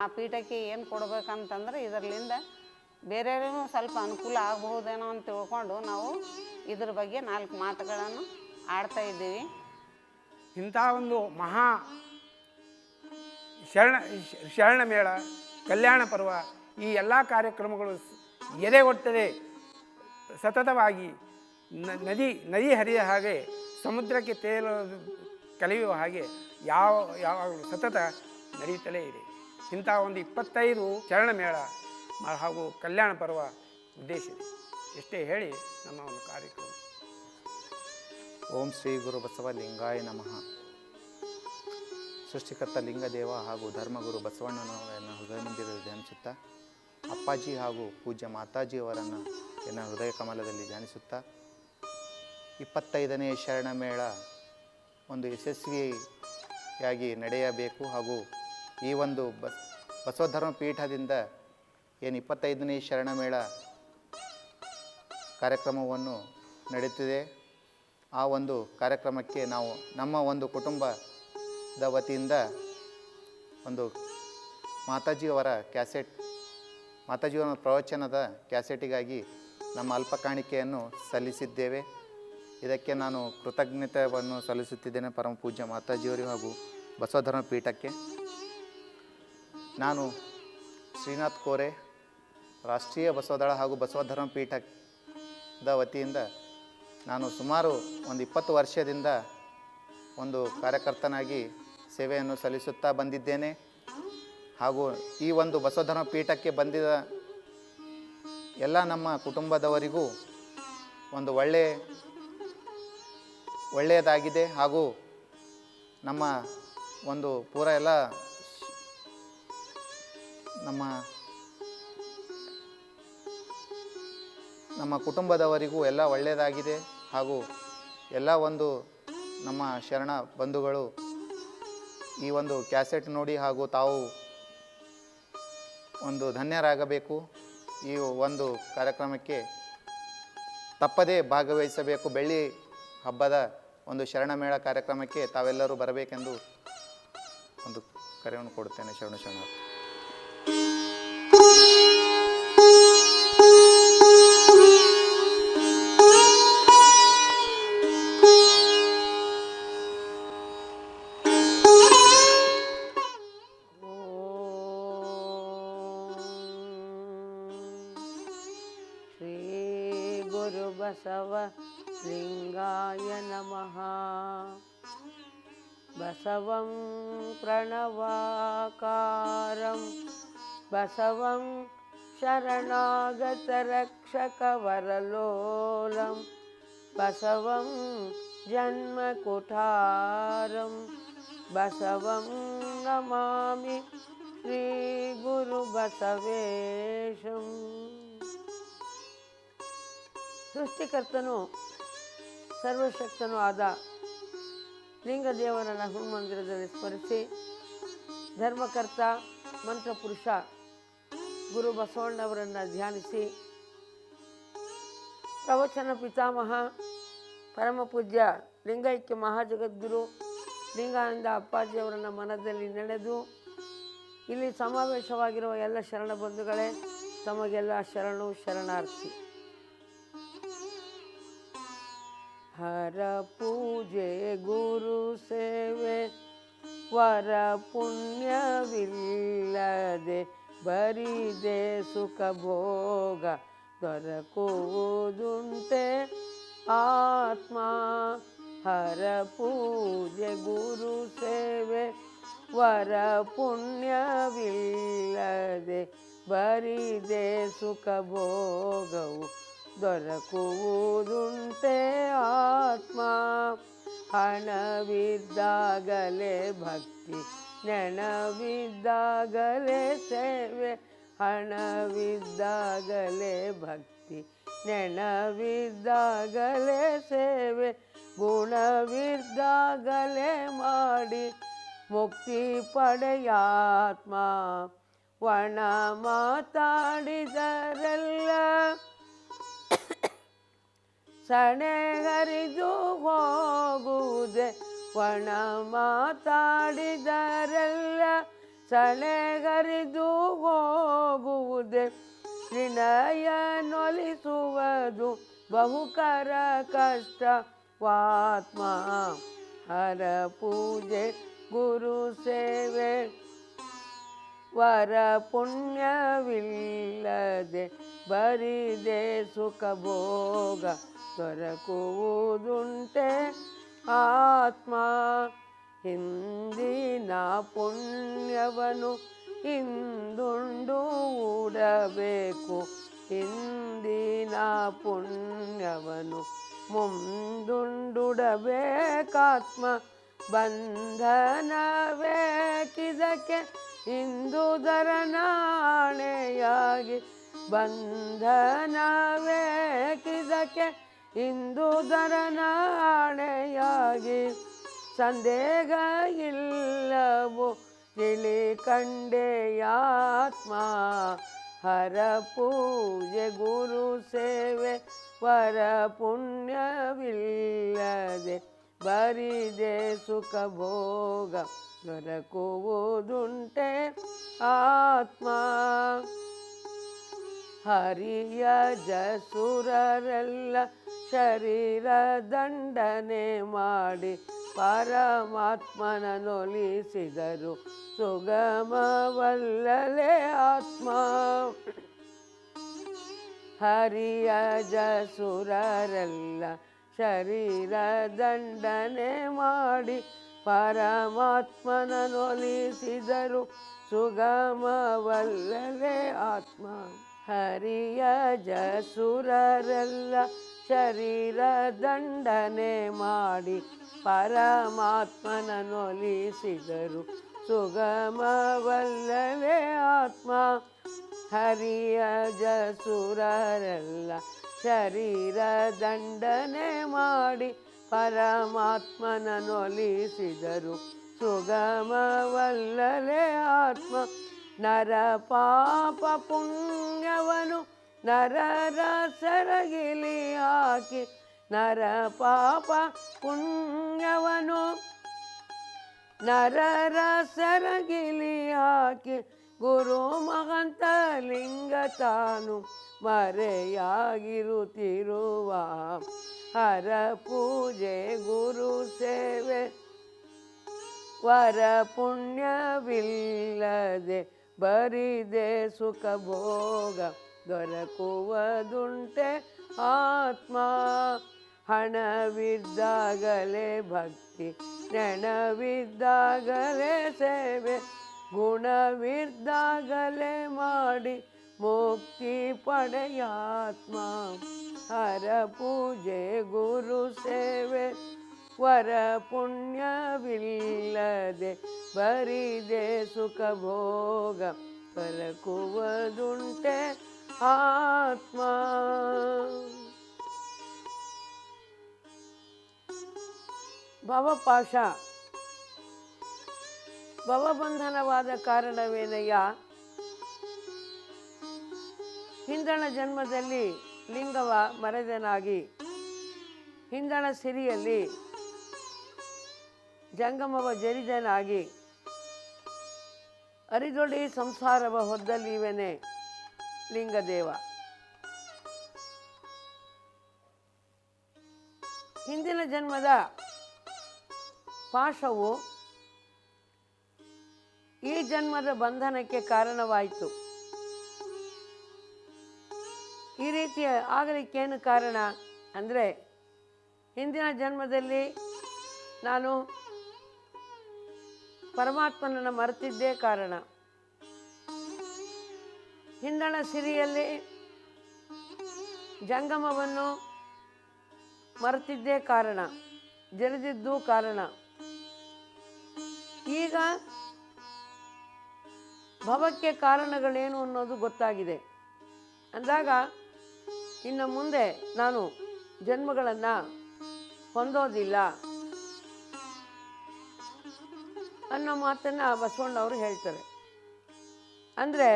ಆ ಪೀಠಕ್ಕೆ ಏನು ಕೊಡ್ಬೇಕಂತಂದ್ರೆ ಇದರಲ್ಲಿಂದ ಬೇರೆಯವರಿಗೂ ಸ್ವಲ್ಪ ಅನುಕೂಲ ಆಗಬಹುದೇನೋ ಅಂತ ತಿಳ್ಕೊಂಡು ನಾವು ಇದ್ರ ಬಗ್ಗೆ 4 ಮಾತುಗಳನ್ನು ಆಡ್ತಾ ಇದ್ದೀವಿ. ಇಂಥ ಒಂದು ಮಹಾ ಶರಣ ಮೇಳ, ಕಲ್ಯಾಣ ಪರ್ವ, ಈ ಎಲ್ಲ ಕಾರ್ಯಕ್ರಮಗಳು ಎದೆಗೊಟ್ಟದೆ ಸತತವಾಗಿ ನದಿ ಹರಿಯ ಹಾಗೆ ಸಮುದ್ರಕ್ಕೆ ಕಲಿಯುವ ಹಾಗೆ ಯಾವ ಸತತ ನಡೆಯುತ್ತಲೇ ಇದೆ. ಇಂಥ ಒಂದು 25 ಶರಣ ಮೇಳ ಹಾಗೂ ಕಲ್ಯಾಣ ಪರ್ವ ಉದ್ದೇಶ ಇದೆ. ಎಷ್ಟೇ ಹೇಳಿ ನಮ್ಮ ಒಂದು ಕಾರ್ಯಕ್ರಮ. ಓಂ ಶ್ರೀ ಗುರು ಬಸವ ಲಿಂಗಾಯ ನಮಃ. ಸೃಷ್ಟಿಕರ್ತ ಲಿಂಗದೇವ ಹಾಗೂ ಧರ್ಮಗುರು ಬಸವಣ್ಣನವರನ್ನು ಹೃದಯ ಮಂದಿರದಲ್ಲಿ ಧ್ಯಾನಿಸುತ್ತಾ, ಅಪ್ಪಾಜಿ ಹಾಗೂ ಪೂಜ್ಯ ಮಾತಾಜಿಯವರನ್ನು ಎನ್ನ ಹೃದಯ ಕಮಲದಲ್ಲಿ ಧ್ಯಾನಿಸುತ್ತಾ, 25ನೇ ಶರಣ ಮೇಳ ಒಂದು ಯಶಸ್ವಿಯಾಗಿ ನಡೆಯಬೇಕು ಹಾಗೂ ಈ ಒಂದು ಬಸವಧರ್ಮ ಪೀಠದಿಂದ ಏನು 25ನೇ ಶರಣ ಮೇಳ ಕಾರ್ಯಕ್ರಮವನ್ನು ನಡೆಯುತ್ತಿದೆ, ಆ ಒಂದು ಕಾರ್ಯಕ್ರಮಕ್ಕೆ ನಾವು ನಮ್ಮ ಒಂದು ಕುಟುಂಬದ ವತಿಯಿಂದ ಒಂದು ಮಾತಾಜಿಯವರ ಮಾತಾಜಿಯವರ ಪ್ರವಚನದ ಕ್ಯಾಸೆಟಿಗಾಗಿ ನಮ್ಮ ಅಲ್ಪ ಕಾಣಿಕೆಯನ್ನು ಸಲ್ಲಿಸಿದ್ದೇವೆ. ಇದಕ್ಕೆ ನಾನು ಕೃತಜ್ಞತೆಯನ್ನು ಸಲ್ಲಿಸುತ್ತಿದ್ದೇನೆ ಪರಮ ಪೂಜ್ಯ ಮಾತಾಜಿಯವರಿಗೂ ಹಾಗೂ ಬಸವಧರ್ಮ ಪೀಠಕ್ಕೆ. ನಾನು ಶ್ರೀನಾಥ್ ಕೋರೆ, ರಾಷ್ಟ್ರೀಯ ಬಸವದಳ ಹಾಗೂ ಬಸವಧರ್ಮ ಪೀಠದ ವತಿಯಿಂದ ನಾನು ಸುಮಾರು ಒಂದು 20 ವರ್ಷದಿಂದ ಒಂದು ಕಾರ್ಯಕರ್ತನಾಗಿ ಸೇವೆಯನ್ನು ಸಲ್ಲಿಸುತ್ತಾ ಬಂದಿದ್ದೇನೆ. ಹಾಗೂ ಈ ಒಂದು ಬಸವಧರ್ಮ ಪೀಠಕ್ಕೆ ಬಂದಿದ ಎಲ್ಲ ನಮ್ಮ ಕುಟುಂಬದವರಿಗೂ ಒಂದು ಒಳ್ಳೆಯದಾಗಿದೆ. ಹಾಗೂ ನಮ್ಮ ಒಂದು ಪೂರ ಎಲ್ಲ ನಮ್ಮ ಕುಟುಂಬದವರಿಗೂ ಎಲ್ಲ ಒಳ್ಳೆಯದಾಗಿದೆ. ಹಾಗೂ ಎಲ್ಲ ಒಂದು ನಮ್ಮ ಶರಣ ಬಂಧುಗಳು ಈ ಒಂದು ಕ್ಯಾಸೆಟ್ ನೋಡಿ ಹಾಗೂ ತಾವು ಒಂದು ಧನ್ಯರಾಗಬೇಕು. ಈ ಒಂದು ಕಾರ್ಯಕ್ರಮಕ್ಕೆ ತಪ್ಪದೇ ಭಾಗವಹಿಸಬೇಕು. ಬೆಳ್ಳಿ ಹಬ್ಬದ ಒಂದು ಶರಣ ಮೇಳ ಕಾರ್ಯಕ್ರಮಕ್ಕೆ ತಾವೆಲ್ಲರೂ ಬರಬೇಕೆಂದು ಒಂದು ಕರೆಯನ್ನು ಕೊಡುತ್ತೇನೆ. ಶರಣ ಬಸವ ಲಿಂಗಾಯ ನಮಃ. ಬಸವಂ ಪ್ರಣವಾಕಾರಂ ಬಸವಂ ಶರಣಾಗತರಕ್ಷಕವರಲೋಲಂ ಬಸವಂ ಜನ್ಮಕುಠಾರಂ ಬಸವಂ ನಮಾಮಿ ಶ್ರೀ ಗುರು ಬಸವೇಶಂ. ಸೃಷ್ಟಿಕರ್ತನೂ ಸರ್ವಶಕ್ತನೂ ಆದ ಲಿಂಗದೇವರನ್ನು ಹನುಮಂದಿರದಲ್ಲಿ ಸ್ಮರಿಸಿ, ಧರ್ಮಕರ್ತ ಮಂತ್ರಪುರುಷ ಗುರು ಬಸವಣ್ಣವರನ್ನು ಧ್ಯಾನಿಸಿ, ಪ್ರವಚನ ಪಿತಾಮಹ ಪರಮಪೂಜ್ಯ ಲಿಂಗೈಕ್ಯ ಮಹಾಜಗದ್ಗುರು ಲಿಂಗಾನಂದ ಅಪ್ಪಾಜಿಯವರನ್ನು ಮನದಲ್ಲಿ ನೆನೆದು, ಇಲ್ಲಿ ಸಮಾವೇಶವಾಗಿರುವ ಎಲ್ಲ ಶರಣ ಬಂಧುಗಳೇ, ತಮಗೆಲ್ಲ ಶರಣು ಶರಣಾರ್ಥಿ. ಹರ ಪೂಜೆ ಗುರು ಸೇವೆ ವರ ಪುಣ್ಯವಿಲ್ಲದೆ ಬರಿದೆ ಸುಖ ಭೋಗ ದೊರಕುವುದುಂಟೆ ಆತ್ಮ. ಹರ ಪೂಜೆ ಗುರು ಸೇವೆ ವರ ಪುಣ್ಯವಿಲ್ಲದೆ ಬರಿದೆ ಸುಖ ಭೋಗವು ದೊರಕುವುದುಂಟೆ ಆತ್ಮ. ಹಣವಿದ್ದಾಗಲೇ ಭಕ್ತಿ, ನೆನವಿದ್ದಾಗಲೇ ಸೇವೆ. ಹಣವಿದ್ದಾಗಲೇ ಭಕ್ತಿ, ನೆನವಿದ್ದಾಗಲೇ ಸೇವೆ. ಗುಣವಿದ್ದಾಗಲೇ ಮಾಡಿ ಮುಕ್ತಿ ಪಡೆಯಾತ್ಮ. ಒಣ ಮಾತಾಡಿದರೆಲ್ಲ ಸಣೆ ಹರಿದು ಹೋಗುವುದೇ. ಒಣ ಮಾತಾಡಿದರೆಲ್ಲ ಸಳೆಗರಿದು ಹೋಗುವುದೇ ತ್ರಿನಯ ನೊಲಿಸುವುದು ಬಹುಕರ ಕಷ್ಟವಾತ್ಮ ಹರ ಪೂಜೆ ಗುರು ಸೇವೆ ವರ ಪುಣ್ಯವಿಲ್ಲದೆ ಬರಿದೆ ಸುಖ ಭೋಗ ದೊರಕುವುದುಂಟೆ ಆತ್ಮ ಹಿಂದಿನ ಪುಣ್ಯವನ್ನು ಇಂದುಂಡು ಉಡಬೇಕು ಹಿಂದಿನ ಪುಣ್ಯವನ್ನು ಮುಂದುಂಡುಡಬೇಕಾತ್ಮ ಬಂಧನವೇಕಿದಕ್ಕೆ ಇಂದುದರ ನಾಣೆಯಾಗಿ ಬಂಧನವೇಕಿದಕ್ಕೆ ಇಂದುದರ ನಾಣೆಯಾಗಿ ಸಂದೇಹ ಇಲ್ಲವೋ ತಿಳಿ ಕಂಡೆಯಾತ್ಮ ಹರ ಪೂಜೆ ಗುರು ಸೇವೆ ವರ ಪುಣ್ಯವಿಲ್ಲದೆ ಬರಿದೆ ಸುಖ ಭೋಗ ದೊರಕುವುದುಂಟೆ ಆತ್ಮ ಹರಿಯ ಜಸುರರೆಲ್ಲ ಶರೀರ ದಂಡನೆ ಮಾಡಿ ಪರಮಾತ್ಮನ ನೊಲಿಸಿದರು ಸುಗಮವಲ್ಲಲೇ ಆತ್ಮ ಹರಿಯ ಜಸುರರೆಲ್ಲ ಶರೀರ ದಂಡನೆ ಮಾಡಿ ಪರಮಾತ್ಮನ ನೊಲಿಸಿದರು ಸುಗಮವಲ್ಲಲೇ ಆತ್ಮ ಹರಿಯ ಜಸುರರೆಲ್ಲ ಶರೀರ ದಂಡನೆ ಮಾಡಿ ಪರಮಾತ್ಮನ ನೊಲಿಸಿದರು ಸುಗಮವಲ್ಲವೇ ಆತ್ಮ ಹರಿಯ ಜಸುರರೆಲ್ಲ ಶರೀರ ದಂಡನೆ ಮಾಡಿ ಪರಮಾತ್ಮನ ನೊಲಿಸಿದರು ಸುಗಮವಲ್ಲವೇ ಆತ್ಮ ನರ ಪಾಪ ಪುಣ್ಯವನ್ನು ನರರ ಸರಗಿಲಿ ಹಾಕಿ ನರ ಪಾಪ ಪುಣ್ಯವನ್ನು ನರರ ಸರಗಿಲಿ ಹಾಕಿ ಗುರು ಮಹಂತ ಲಿಂಗ ತಾನು ಮರೆಯಾಗಿರುತ್ತಿರುವ ಹರ ಪೂಜೆ ಗುರು ಸೇವೆ ವರ ಪುಣ್ಯವಿಲ್ಲದೆ ಬರಿದೆ ಸುಖ ಭೋಗ ದೊರಕುವುದುಂಟೆ ಆತ್ಮ ಹಣವಿದ್ದಾಗಲೇ ಭಕ್ತಿ ನೆಣವಿದ್ದಾಗಲೇ ಸೇವೆ ಗುಣವಿದ್ದಾಗಲೇ ಮಾಡಿ ಮುಕ್ತಿ ಪಡೆಯಾತ್ಮ ಹರ ಪೂಜೆ ಗುರು ಸೇವೆ ವರ ಪುಣ್ಯವಿಲ್ಲದೆ ಬರಿದೆ ಸುಖ ಭೋಗ ದೊರಕುವುದುಂಟೆ ಆತ್ಮ ಭವಪಾಶ ಭವಬಂಧನವಾದ ಕಾರಣವೇನಯ್ಯ ಹಿಂದಣ ಜನ್ಮದಲ್ಲಿ ಲಿಂಗವ ಮರೆದನಾಗಿ ಹಿಂದಣ ಸಿರಿಯಲ್ಲಿ ಜಂಗಮವ ಜರಿದನಾಗಿ ಅರಿದೊಡಿ ಸಂಸಾರವ ಹೊದ್ದಲ್ಲಿವೆನೆ ಲಿಂಗದೇವ ಹಿಂದಿನ ಜನ್ಮದ ಪಾಶವು ಈ ಜನ್ಮದ ಬಂಧನಕ್ಕೆ ಕಾರಣವಾಯಿತು. ಈ ರೀತಿಯ ಆಗಲಿಕ್ಕೇನು ಕಾರಣ ಅಂದರೆ ಹಿಂದಿನ ಜನ್ಮದಲ್ಲಿ ನಾನು ಪರಮಾತ್ಮನನ್ನು ಮರೆತಿದ್ದೇ ಕಾರಣ. ಹಿಂದಣ ಸಿರಿಯಲ್ಲಿ ಜಂಗಮವನ್ನು ಮರೆತಿದ್ದೇ ಕಾರಣ, ಜರಿದಿದ್ದೂ ಕಾರಣ. ಈಗ ಭವಕ್ಕೆ ಕಾರಣಗಳೇನು ಅನ್ನೋದು ಗೊತ್ತಾಗಿದೆ ಅಂದಾಗ ಇನ್ನು ಮುಂದೆ ನಾನು ಜನ್ಮಗಳನ್ನು ಹೊಂದೋದಿಲ್ಲ ಅನ್ನೋ ಮಾತನ್ನು ಬಸವಣ್ಣವರು ಹೇಳ್ತಾರೆ. ಅಂದರೆ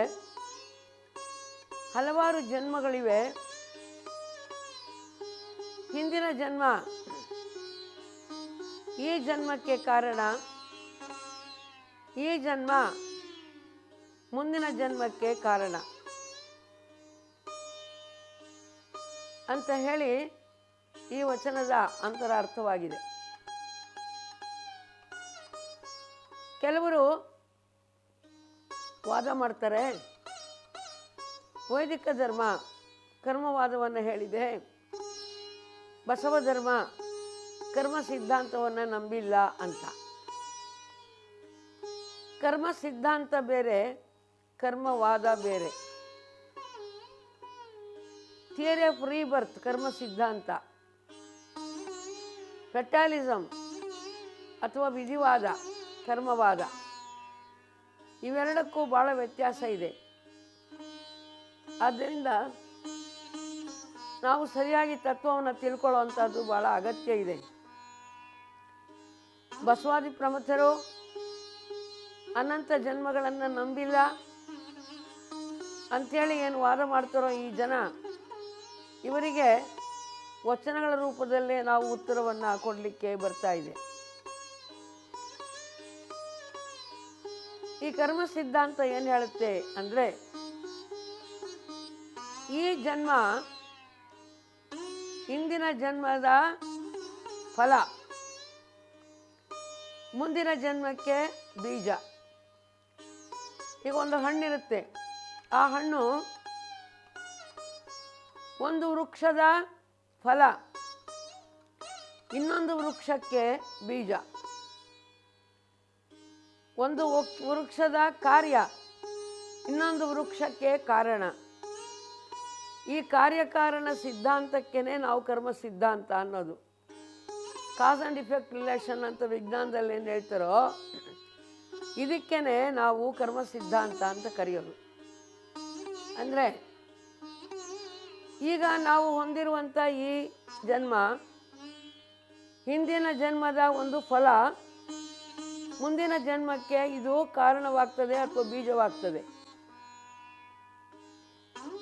ಹಲವಾರು ಜನ್ಮಗಳಿವೆ. ಹಿಂದಿನ ಜನ್ಮ ಈ ಜನ್ಮಕ್ಕೆ ಕಾರಣ. ಈ ಜನ್ಮ ಮುಂದಿನ ಜನ್ಮಕ್ಕೆ ಕಾರಣ ಅಂತ ಹೇಳಿ ಈ ವಚನದ ಅಂತರಾರ್ಥವಾಗಿದೆ. ಕೆಲವರು ವಾದ ಮಾಡ್ತಾರೆ, ವೈದಿಕ ಧರ್ಮ ಕರ್ಮವಾದವನ್ನು ಹೇಳಿದೆ, ಬಸವ ಧರ್ಮ ಕರ್ಮ ಸಿದ್ಧಾಂತವನ್ನು ನಂಬಿಲ್ಲ ಅಂತ. ಕರ್ಮ ಸಿದ್ಧಾಂತ ಬೇರೆ, ಕರ್ಮವಾದ ಬೇರೆ. ಥಿಯರಿ ಆಫ್ ರೀಬರ್ತ್ ಕರ್ಮ ಸಿದ್ಧಾಂತ, ಫೆಟಾಲಿಸಮ್ ಅಥವಾ ವಿಧಿವಾದ ಕರ್ಮವಾದ, ಇವೆರಡಕ್ಕೂ ಭಾಳ ವ್ಯತ್ಯಾಸ ಇದೆ. ಆದ್ದರಿಂದ ನಾವು ಸರಿಯಾಗಿ ತತ್ವವನ್ನು ತಿಳ್ಕೊಳ್ಳುವಂಥದ್ದು ಭಾಳ ಅಗತ್ಯ ಇದೆ. ಬಸವಾದಿ ಪ್ರಮಥರು ಅನಂತ ಜನ್ಮಗಳನ್ನು ನಂಬಿಲ್ಲ ಅಂಥೇಳಿ ಏನು ವಾದ ಮಾಡ್ತಾರೋ ಈ ಜನ, ಇವರಿಗೆ ವಚನಗಳ ರೂಪದಲ್ಲೇ ನಾವು ಉತ್ತರವನ್ನು ಕೊಡಲಿಕ್ಕೆ ಬರ್ತಾ ಇದೆ. ಈ ಕರ್ಮ ಸಿದ್ಧಾಂತ ಏನು ಹೇಳುತ್ತೆ ಅಂದರೆ, ಈ ಜನ್ಮ ಹಿಂದಿನ ಜನ್ಮದ ಫಲ, ಮುಂದಿನ ಜನ್ಮಕ್ಕೆ ಬೀಜ. ಈಗ ಒಂದು ಹಣ್ಣಿರುತ್ತೆ, ಆ ಹಣ್ಣು ಒಂದು ವೃಕ್ಷದ ಫಲ, ಇನ್ನೊಂದು ವೃಕ್ಷಕ್ಕೆ ಬೀಜ. ಒಂದು ವೃಕ್ಷದ ಕಾರ್ಯ, ಇನ್ನೊಂದು ವೃಕ್ಷಕ್ಕೆ ಕಾರಣ. ಈ ಕಾರ್ಯಕಾರಣ ಸಿದ್ಧಾಂತಕ್ಕೇ ನಾವು ಕರ್ಮ ಸಿದ್ಧಾಂತ ಅನ್ನೋದು. ಕಾಸ್ ಆ್ಯಂಡ್ ಇಫೆಕ್ಟ್ ರಿಲೇಷನ್ ಅಂತ ವಿಜ್ಞಾನದಲ್ಲಿ ಏನು ಹೇಳ್ತಾರೋ, ಇದಕ್ಕೇ ನಾವು ಕರ್ಮ ಸಿದ್ಧಾಂತ ಅಂತ ಕರೆಯೋದು. ಅಂದರೆ ಈಗ ನಾವು ಹೊಂದಿರುವಂಥ ಈ ಜನ್ಮ ಹಿಂದಿನ ಜನ್ಮದ ಒಂದು ಫಲ, ಮುಂದಿನ ಜನ್ಮಕ್ಕೆ ಇದು ಕಾರಣವಾಗ್ತದೆ ಅಥವಾ ಬೀಜವಾಗ್ತದೆ.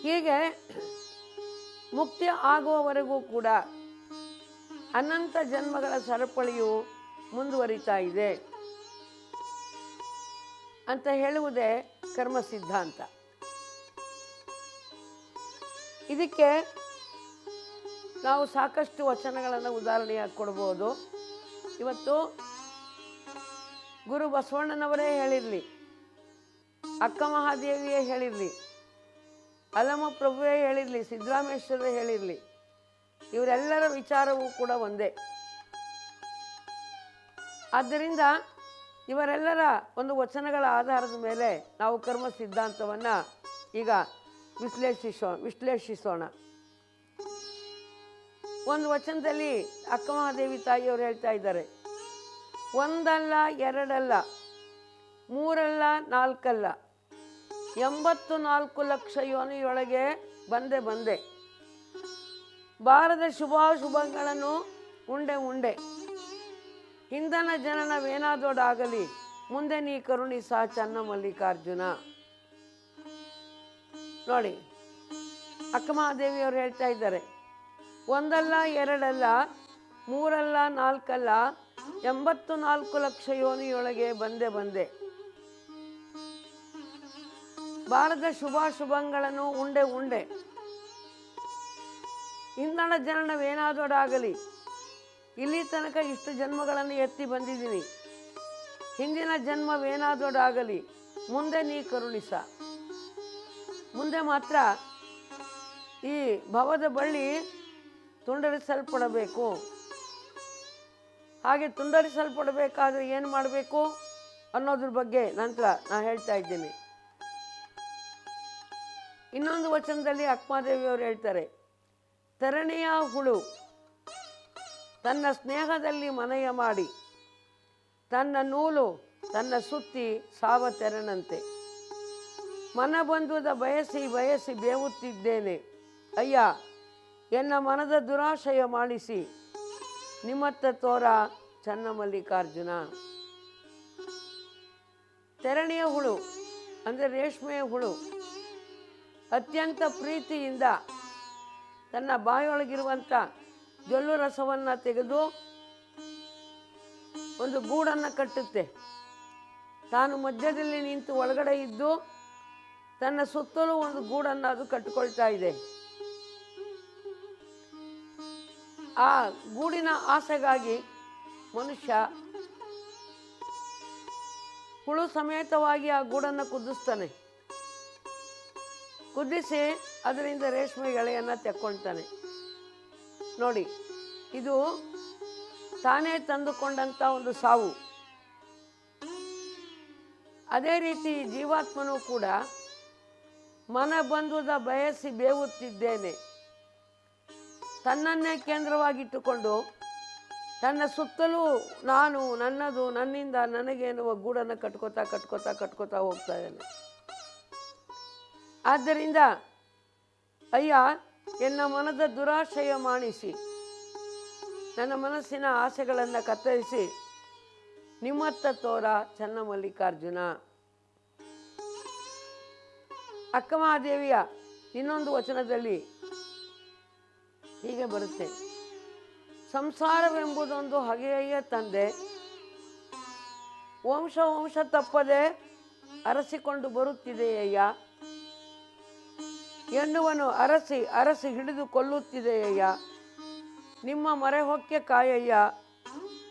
ಹೀಗೆ ಮುಕ್ತಿ ಆಗುವವರೆಗೂ ಕೂಡ ಅನಂತ ಜನ್ಮಗಳ ಸರಪಳಿಯು ಮುಂದುವರಿತಾ ಇದೆ ಅಂತ ಹೇಳುವುದೇ ಕರ್ಮ ಸಿದ್ಧಾಂತ. ಇದಕ್ಕೆ ನಾವು ಸಾಕಷ್ಟು ವಚನಗಳನ್ನು ಉದಾಹರಣೆಯಾಗಿ ಕೊಡ್ಬೋದು. ಇವತ್ತು ಗುರು ಬಸವಣ್ಣನವರೇ ಹೇಳಿರಲಿ, ಅಕ್ಕ ಮಹಾದೇವಿಯೇ ಹೇಳಿರಲಿ, ಅಲ್ಲಮ ಪ್ರಭುವೇ ಹೇಳಿರಲಿ, ಸಿದ್ದರಾಮೇಶ್ವರೇ ಹೇಳಿರಲಿ, ಇವರೆಲ್ಲರ ವಿಚಾರವೂ ಕೂಡ ಒಂದೇ. ಆದ್ದರಿಂದ ಇವರೆಲ್ಲರ ಒಂದು ವಚನಗಳ ಆಧಾರದ ಮೇಲೆ ನಾವು ಕರ್ಮ ಸಿದ್ಧಾಂತವನ್ನು ಈಗ ವಿಶ್ಲೇಷಿಸೋಣ. ಒಂದು ವಚನದಲ್ಲಿ ಅಕ್ಕ ಮಹಾದೇವಿ ತಾಯಿಯವರು ಹೇಳ್ತಾ ಇದ್ದಾರೆ, ಒಂದಲ್ಲ ಎರಡಲ್ಲ ಮೂರಲ್ಲ ನಾಲ್ಕಲ್ಲ 84 ಲಕ್ಷ ಯೋನಿಯೊಳಗೆ ಬಂದೆ ಬಾರದ ಶುಭಾಶುಭಗಳನ್ನು ಉಂಡೆ ಹಿಂದನ ಜನನವೇನಾದೊಡಾಗಲಿ ಮುಂದೆ ನೀ ಕರುಣಿಸ ಚನ್ನ ಮಲ್ಲಿಕಾರ್ಜುನ. ನೋಡಿ, ಅಕ್ಕ ಮಹಾದೇವಿಯವರು ಹೇಳ್ತಾ ಇದ್ದಾರೆ, ಒಂದಲ್ಲ ಎರಡಲ್ಲ ಮೂರಲ್ಲ ನಾಲ್ಕಲ್ಲ 84 ಲಕ್ಷ ಯೋನಿಯೊಳಗೆ ಬಂದೆ ಬಾರದ ಶುಭಾಶುಭಗಳನ್ನು ಉಂಡೆ ಹಿಂದಣ ಜನನವೇನಾದೊಡಾಗಲಿ, ಇಲ್ಲಿ ತನಕ ಇಷ್ಟು ಜನ್ಮಗಳನ್ನು ಎತ್ತಿ ಬಂದಿದ್ದೀನಿ, ಹಿಂದಿನ ಜನ್ಮವೇನಾದೊಡಾಗಲಿ ಮುಂದೆ ನೀ ಕರುಣಿಸ. ಮುಂದೆ ಮಾತ್ರ ಈ ಭವದ ಬಳ್ಳಿ ತುಂಡರಿಸಲ್ಪಡಬೇಕು. ಹಾಗೆ ತುಂಡರಿಸಲ್ಪಡಬೇಕಾದ್ರೆ ಏನು ಮಾಡಬೇಕು ಅನ್ನೋದ್ರ ಬಗ್ಗೆ ನಂತರ ನಾನು ಹೇಳ್ತಾ ಇದ್ದೀನಿ. ಇನ್ನೊಂದು ವಚನದಲ್ಲಿ ಅಕ್ಕಮಹಾದೇವಿಯವರು ಹೇಳ್ತಾರೆ, ತರಣಿಯ ಹುಳು ತನ್ನ ಸ್ನೇಹದಲ್ಲಿ ಮನೆಯ ಮಾಡಿ ತನ್ನ ನೂಲು ತನ್ನ ಸುತ್ತಿ ಸಾವ ತೆರನಂತೆ ಮನಬಂಧುದ ಬಯಸಿ ಬೇವುತ್ತಿದ್ದೇನೆ ಅಯ್ಯ ಎನ್ನ ಮನದ ದುರಾಶಯ ಮಾಡಿಸಿ ನಿಮ್ಮತ್ತ ತೋರ ಚನ್ನ ಮಲ್ಲಿಕಾರ್ಜುನ. ತೆರಣಿಯ ಹುಳು ಅಂದರೆ ರೇಷ್ಮೆಯ ಹುಳು ಅತ್ಯಂತ ಪ್ರೀತಿಯಿಂದ ತನ್ನ ಬಾಯೊಳಗಿರುವಂಥ ಜೊಲ್ಲು ರಸವನ್ನು ತೆಗೆದು ಒಂದು ಗೂಡನ್ನು ಕಟ್ಟುತ್ತೆ. ತಾನು ಮಧ್ಯದಲ್ಲಿ ನಿಂತು ಒಳಗಡೆ ಇದ್ದು ತನ್ನ ಸುತ್ತಲೂ ಒಂದು ಗೂಡನ್ನು ಅದು ಕಟ್ಟಿಕೊಳ್ತಾ ಇದೆ. ಆ ಗೂಡಿನ ಆಸೆಗಾಗಿ ಮನುಷ್ಯ ಹುಳು ಸಮೇತವಾಗಿ ಆ ಗೂಡನ್ನು ಕುದಿಸ್ತಾನೆ. ಕುದಿಸಿ ಅದರಿಂದ ರೇಷ್ಮೆ ಎಳೆಯನ್ನು ತೆಕ್ಕೊಳ್ತಾನೆ. ನೋಡಿ, ಇದು ತಾನೇ ತಂದುಕೊಂಡಂಥ ಒಂದು ಸಾವು. ಅದೇ ರೀತಿ ಜೀವಾತ್ಮನೂ ಕೂಡ ಮನಬಂಧುದ ಬಯಸಿ ಬೇವುತ್ತಿದ್ದೇನೆ, ತನ್ನನ್ನೇ ಕೇಂದ್ರವಾಗಿಟ್ಟುಕೊಂಡು ತನ್ನ ಸುತ್ತಲೂ ನಾನು, ನನ್ನದು, ನನ್ನಿಂದ ನನಗೆ ಎನ್ನುವ ಗೂಡನ್ನು ಕಟ್ಕೋತಾ ಹೋಗ್ತಾ ಇದ್ದಾನೆ. ಆದ್ದರಿಂದ ಅಯ್ಯ, ಎನ್ನ ಮನದ ದುರಾಶಯ ಮಾಣಿಸಿ, ನನ್ನ ಮನಸ್ಸಿನ ಆಸೆಗಳನ್ನು ಕತ್ತರಿಸಿ ನಿಮ್ಮತ್ತ ತೋರ ಚನ್ನಮಲ್ಲಿಕಾರ್ಜುನ. ಅಕ್ಕಮಹಾದೇವಿಯ ಇನ್ನೊಂದು ವಚನದಲ್ಲಿ ಹೀಗೆ ಬರುತ್ತೆ, ಸಂಸಾರವೆಂಬುದೊಂದು ಹಗೆಯ ತಂದೆ, ವಂಶ ತಪ್ಪದೆ ಅರಸಿಕೊಂಡು ಬರುತ್ತಿದೆಯಯ್ಯ, ಎನ್ನುವನು ಅರಸಿ ಹಿಡಿದು ಕೊಲ್ಲುತ್ತಿದೆಯಯ್ಯ, ನಿಮ್ಮ ಮೊರೆ ಹೊಕ್ಕೆ ಕಾಯಯ್ಯ,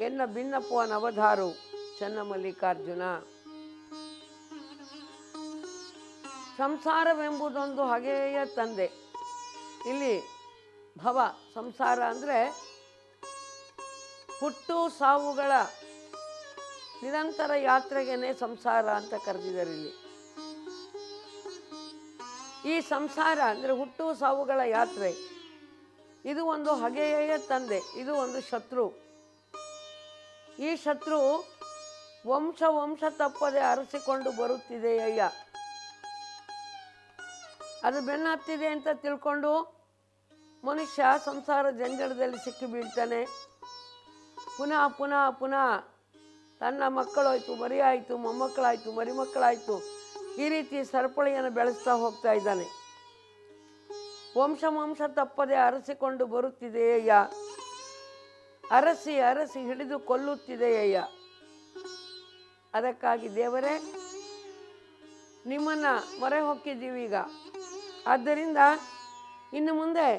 ಎನ್ನ ಭಿನ್ನಪ್ಪವನ ಅವಧಾರು ಚನ್ನಮಲ್ಲಿಕಾರ್ಜುನ. ಸಂಸಾರವೆಂಬುದೊಂದು ಹಗೆಯ ತಂದೆ. ಇಲ್ಲಿ ಭವ, ಸಂಸಾರ ಅಂದರೆ ಹುಟ್ಟು ಸಾವುಗಳ ನಿರಂತರ ಯಾತ್ರೆಗೇನೆ ಸಂಸಾರ ಅಂತ ಕರೆದಿದ್ದಾರೆ. ಇಲ್ಲಿ ಈ ಸಂಸಾರ ಅಂದರೆ ಹುಟ್ಟು ಸಾವುಗಳ ಯಾತ್ರೆ, ಇದು ಒಂದು ಹಗೆಯ ತಂದೆ, ಇದು ಒಂದು ಶತ್ರು. ಈ ಶತ್ರು ವಂಶ ತಪ್ಪದೆ ಅರಸಿಕೊಂಡು ಬರುತ್ತಿದೆಯಯ್ಯ. ಅದು ಬೆನ್ನತ್ತಿದೆ ಅಂತ ತಿಳ್ಕೊಂಡು ಮನುಷ್ಯ ಸಂಸಾರ ಜಂಜಡದಲ್ಲಿ ಸಿಕ್ಕಿ ಬೀಳ್ತಾನೆ. ಪುನಃ ತನ್ನ ಮಕ್ಕಳಾಯಿತು, ಮರಿಯಾಯಿತು, ಮೊಮ್ಮಕ್ಕಳಾಯಿತು, ಮರಿಮಕ್ಕಳಾಯಿತು, ಈ ರೀತಿ ಸರಪಳಿಯನ್ನು ಬೆಳೆಸ್ತಾ ಹೋಗ್ತಾ ಇದ್ದಾನೆ. ವಂಶ ತಪ್ಪದೆ ಅರಸಿಕೊಂಡು ಬರುತ್ತಿದೆಯಯ್ಯ, ಅರಸಿ ಹಿಡಿದು ಕೊಲ್ಲುತ್ತಿದೆಯಯ್ಯ. ಅದಕ್ಕಾಗಿ ದೇವರೇ, ನಿಮ್ಮನ್ನು ಮೊರೆ ಹೊಕ್ಕಿದ್ದೀವಿ ಈಗ. ಆದ್ದರಿಂದ ಇನ್ನು ಮುಂದೆ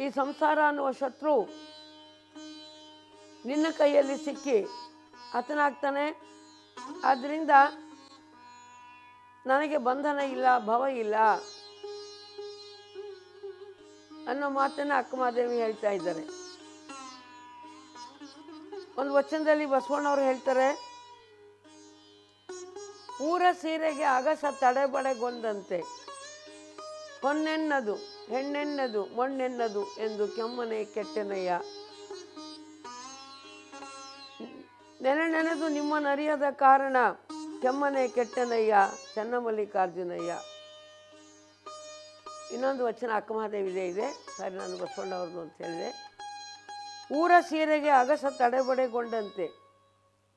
ಈ ಸಂಸಾರ ಅನ್ನುವ ಶತ್ರು ನಿನ್ನ ಕೈಯಲ್ಲಿ ಸಿಕ್ಕಿ ಹತನಾಗ್ತಾನೆ. ಆದ್ದರಿಂದ ನನಗೆ ಬಂಧನ ಇಲ್ಲ, ಭವ ಇಲ್ಲ ಅನ್ನೋ ಮಾತನ್ನು ಅಕ್ಕಮಹಾದೇವಿ ಹೇಳ್ತಾ ಇದ್ದಾರೆ. ಒಂದು ವಚನದಲ್ಲಿ ಬಸವಣ್ಣವರು ಹೇಳ್ತಾರೆ, ಊರ ಸೀರೆಗೆ ಅಗಸ ತಡೆಬಡೆಗೊಂಡಂತೆ ಹೊನ್ನೆನ್ನದು ಹೆಣ್ಣೆನ್ನದು ಮಣ್ಣೆನ್ನದು ಎಂದು ಕೆಮ್ಮನೆ ಕೆಟ್ಟೆನಯ್ಯ. ನೆನೆದು ನಿಮ್ಮನ್ನರಿಯದ ಕಾರಣ ಕೆಮ್ಮನೆ ಕೆಟ್ಟೆನಯ್ಯ ಚನ್ನಮಲ್ಲಿಕಾರ್ಜುನಯ್ಯ. ಇನ್ನೊಂದು ವಚನ ಅಕ್ಕಮಹಾದೇವಿದೆ ಇದೆ, ಸರಿ ನಾನು ಬಸವಣ್ಣವ್ರದ್ದು ಅಂತ ಹೇಳಿದೆ. ಊರ ಸೀರೆಗೆ ಅಗಸ ತಡೆಬಡೆಗೊಂಡಂತೆ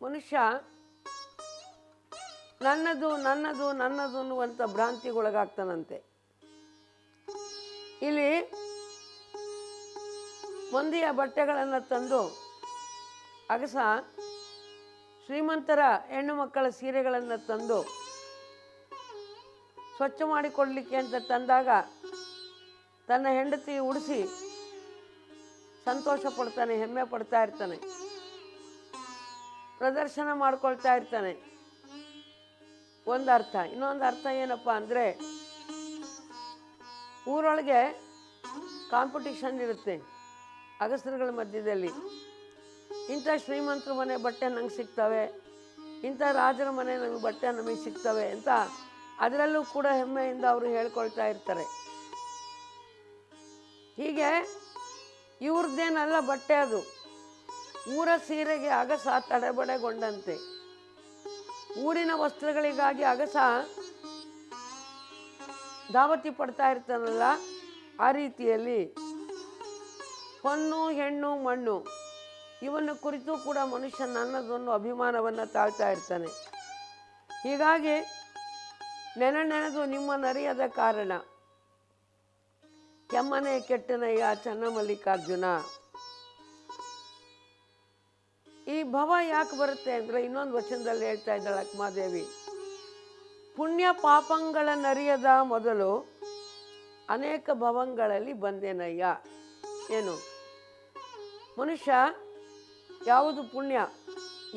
ಮನುಷ್ಯ ನನ್ನದು ಅನ್ನುವಂಥ ಭ್ರಾಂತಿಗೊಳಗಾಗ್ತಾನಂತೆ. ಇಲ್ಲಿ ಮಂದಿಯ ಬಟ್ಟೆಗಳನ್ನು ತಂದು ಅಗಸ ಶ್ರೀಮಂತರ ಹೆಣ್ಣು ಮಕ್ಕಳ ಸೀರೆಗಳನ್ನು ತಂದು ಸ್ವಚ್ಛ ಮಾಡಿಕೊಡ್ಲಿಕ್ಕೆ ಅಂತ ತಂದಾಗ ತನ್ನ ಹೆಂಡತಿ ಉಡಿಸಿ ಸಂತೋಷ ಪಡ್ತಾನೆ, ಹೆಮ್ಮೆ ಪಡ್ತಾ ಇರ್ತಾನೆ, ಪ್ರದರ್ಶನ ಮಾಡ್ಕೊಳ್ತಾ ಇರ್ತಾನೆ. ಒಂದು ಅರ್ಥ. ಇನ್ನೊಂದು ಅರ್ಥ ಏನಪ್ಪ ಅಂದರೆ, ಊರೊಳಗೆ ಕಾಂಪಿಟಿಷನ್ ಇರುತ್ತೆ ಅಗಸರುಗಳ ಮಧ್ಯದಲ್ಲಿ. ಇಂಥ ಶ್ರೀಮಂತರ ಮನೆ ಬಟ್ಟೆ ನಂಗೆ ಸಿಗ್ತವೆ, ಇಂಥ ರಾಜರ ಮನೆ ನಂಗೆ ಬಟ್ಟೆ ನಮಗೆ ಸಿಗ್ತವೆ ಅಂತ ಅದರಲ್ಲೂ ಕೂಡ ಹೆಮ್ಮೆಯಿಂದ ಅವರು ಹೇಳ್ಕೊಳ್ತಾ ಇರ್ತಾರೆ. ಹೀಗೆ ಇವ್ರದ್ದೇನಲ್ಲ ಬಟ್ಟೆ, ಅದು ಊರ ಸೀರೆಗೆ ಅಗಸ ತಡೆಬಡೆಗೊಂಡಂತೆ. ಊರಿನ ವಸ್ತ್ರಗಳಿಗಾಗಿ ಅಗಸ ಧಾವತಿ ಪಡ್ತಾ ಇರ್ತಾನಲ್ಲ, ಆ ರೀತಿಯಲ್ಲಿ ಹೊನ್ನು ಹೆಣ್ಣು ಮಣ್ಣು ಇವನ್ನು ಕುರಿತು ಕೂಡ ಮನುಷ್ಯ ನನ್ನದೊಂದು ಅಭಿಮಾನವನ್ನು ತಾಳ್ತಾ ಇರ್ತಾನೆ. ಹೀಗಾಗಿ ನೆನೆದು ನಿಮ್ಮನ್ನರಿಯದ ಕಾರಣ ಕೆಮ್ಮನೆ ಕೆಟ್ಟನಯ್ಯ ಚನ್ನಮಲ್ಲಿಕಾರ್ಜುನ. ಈ ಭವ ಯಾಕೆ ಬರುತ್ತೆ ಅಂದರೆ, ಇನ್ನೊಂದು ವಚನದಲ್ಲಿ ಹೇಳ್ತಾ ಇದ್ದಾಳೆ ಅಕ್ಕಮಹಾದೇವಿ, ಪುಣ್ಯ ಪಾಪಗಳನ್ನರಿಯದ ಮೊದಲು ಅನೇಕ ಭವಂಗಳಲ್ಲಿ ಬಂದೇನಯ್ಯ. ಏನು ಮನುಷ್ಯ ಯಾವುದು ಪುಣ್ಯ,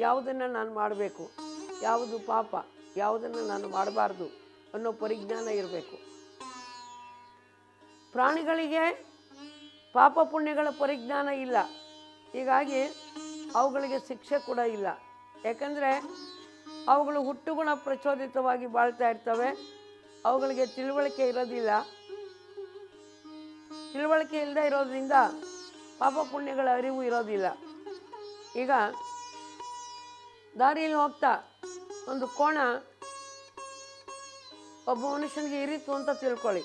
ಯಾವುದನ್ನು ನಾನು ಮಾಡಬೇಕು, ಯಾವುದು ಪಾಪ, ಯಾವುದನ್ನು ನಾನು ಮಾಡಬಾರ್ದು ಅನ್ನೋ ಪರಿಜ್ಞಾನ ಇರಬೇಕು. ಪ್ರಾಣಿಗಳಿಗೆ ಪಾಪ ಪುಣ್ಯಗಳ ಪರಿಜ್ಞಾನ ಇಲ್ಲ, ಹೀಗಾಗಿ ಅವುಗಳಿಗೆ ಶಿಕ್ಷೆ ಕೂಡ ಇಲ್ಲ. ಯಾಕಂದರೆ ಅವುಗಳು ಹುಟ್ಟುಗುಣ ಪ್ರಚೋದಿತವಾಗಿ ಬಾಳ್ತಾ ಇರ್ತವೆ, ಅವುಗಳಿಗೆ ತಿಳುವಳಿಕೆ ಇರೋದಿಲ್ಲ. ತಿಳುವಳಿಕೆ ಇಲ್ಲದೆ ಇರೋದ್ರಿಂದ ಪಾಪ ಪುಣ್ಯಗಳ ಅರಿವು ಇರೋದಿಲ್ಲ. ಈಗ ದಾರಿಯಲ್ಲಿ ಹೋಗ್ತಾ ಒಂದು ಕೋಣ ಒಬ್ಬ ಮನುಷ್ಯನಿಗೆ ಇರಿತು ಅಂತ ತಿಳ್ಕೊಳ್ಳಿ,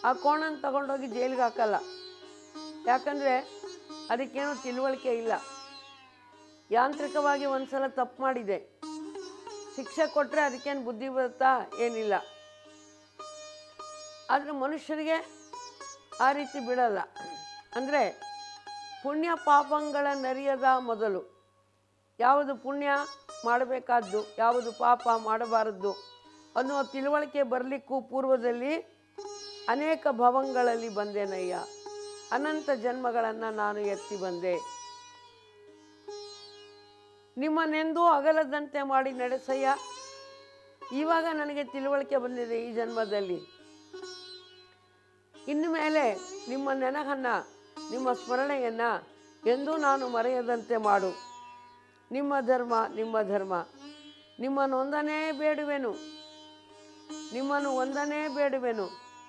ಆ ಕೋಣನ ತಗೊಂಡೋಗಿ ಜೈಲಿಗೆ ಹಾಕಲ್ಲ. ಯಾಕಂದರೆ ಅದಕ್ಕೇನು ತಿಳುವಳಿಕೆ ಇಲ್ಲ. ಯಾಂತ್ರಿಕವಾಗಿ ಒಂದು ಸಲ ತಪ್ಪು ಮಾಡಿದೆ, ಶಿಕ್ಷೆ ಕೊಟ್ಟರೆ ಅದಕ್ಕೇನು ಬುದ್ಧಿ ಬರುತ್ತಾ? ಏನಿಲ್ಲ. ಆದರೆ ಮನುಷ್ಯರಿಗೆ ಆ ರೀತಿ ಬಿಡಲ್ಲ. ಅಂದರೆ ಪುಣ್ಯ ಪಾಪಗಳನ್ನರಿಯದ ಮೊದಲು ಯಾವುದು ಪುಣ್ಯ ಮಾಡಬೇಕಾದ್ದು, ಯಾವುದು ಪಾಪ ಮಾಡಬಾರದ್ದು ಅನ್ನುವ ತಿಳುವಳಿಕೆ ಬರಲಿಕ್ಕೂ ಪೂರ್ವದಲ್ಲಿ ಅನೇಕ ಭವಂಗಳಲ್ಲಿ ಬಂದೇನಯ್ಯ, ಅನಂತ ಜನ್ಮಗಳನ್ನು ನಾನು ಎತ್ತಿ ಬಂದೆ. ನಿಮ್ಮನ್ನೆಂದೂ ಅಗಲದಂತೆ ಮಾಡಿ ನಡೆಸಯ್ಯ. ಇವಾಗ ನನಗೆ ತಿಳುವಳಿಕೆ ಬಂದಿದೆ ಈ ಜನ್ಮದಲ್ಲಿ. ಇನ್ನು ಮೇಲೆ ನಿಮ್ಮ ನೆನಹನ್ನು, ನಿಮ್ಮ ಸ್ಮರಣೆಯನ್ನು ಎಂದೂ ನಾನು ಮರೆಯದಂತೆ ಮಾಡು. ನಿಮ್ಮ ಧರ್ಮ ನಿಮ್ಮ ಧರ್ಮ, ನಿಮ್ಮನ್ನು ಒಂದನೇ ಬೇಡುವೆನು, ನಿಮ್ಮನ್ನು ಒಂದನೇ ಬೇಡುವೆನು,